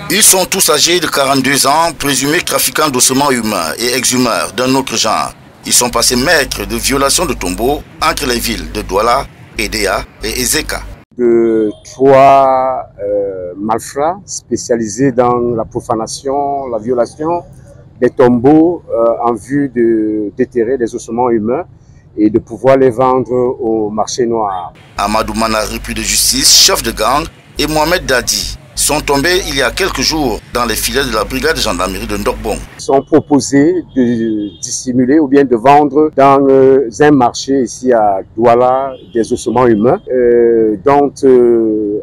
Ils sont tous âgés de 42 ans, présumés trafiquants d'ossements humains et exhumeurs d'un autre genre. Ils sont passés maîtres de violations de tombeaux entre les villes de Douala, Edea et Ezeka. De trois malfrats spécialisés dans la profanation, la violation des tombeaux en vue de déterrer des ossements humains et de pouvoir les vendre au marché noir. Amadou Mana, repris de justice, chef de gang, et Mohamed Dadi sont tombés il y a quelques jours dans les filets de la brigade de gendarmerie de Ndokbong. Ils sont proposés de dissimuler ou bien de vendre dans un marché ici à Douala des ossements humains. Donc,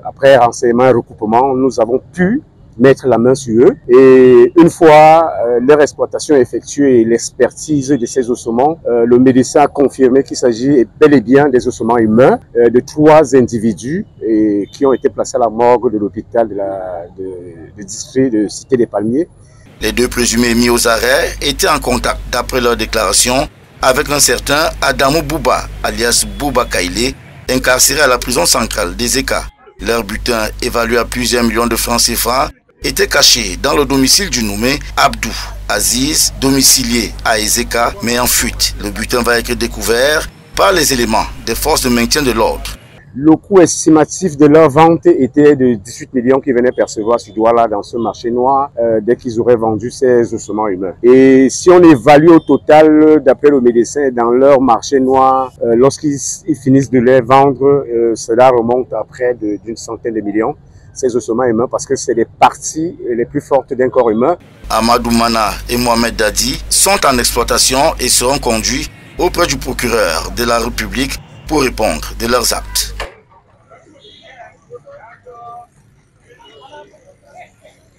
après renseignement et recoupement, nous avons pu mettre la main sur eux. Et une fois leur exploitation effectuée et l'expertise de ces ossements, le médecin a confirmé qu'il s'agit bel et bien des ossements humains de trois individus qui ont été placés à la morgue de l'hôpital de district de Cité des Palmiers. Les deux présumés mis aux arrêts étaient en contact, d'après leur déclaration, avec un certain Adamou Bouba, alias Bouba Kailé, incarcéré à la prison centrale d'Ezeka. Leur butin, évalué à plusieurs millions de francs CFA, était caché dans le domicile du nommé Abdou Aziz, domicilié à Ezeka, mais en fuite. Le butin va être découvert par les éléments des forces de maintien de l'ordre. Le coût estimatif de leur vente était de 18 millions qu'ils venaient percevoir sur Douala dans ce marché noir dès qu'ils auraient vendu ces ossements humains. Et si on évalue au total, d'après le médecin, dans leur marché noir, lorsqu'ils finissent de les vendre, cela remonte à près d'une centaine de millions. Ces ossements humains parce que c'est les parties les plus fortes d'un corps humain. Amadou Mana et Mohamed Dadi sont en exploitation et seront conduits auprès du procureur de la République pour répondre de leurs actes.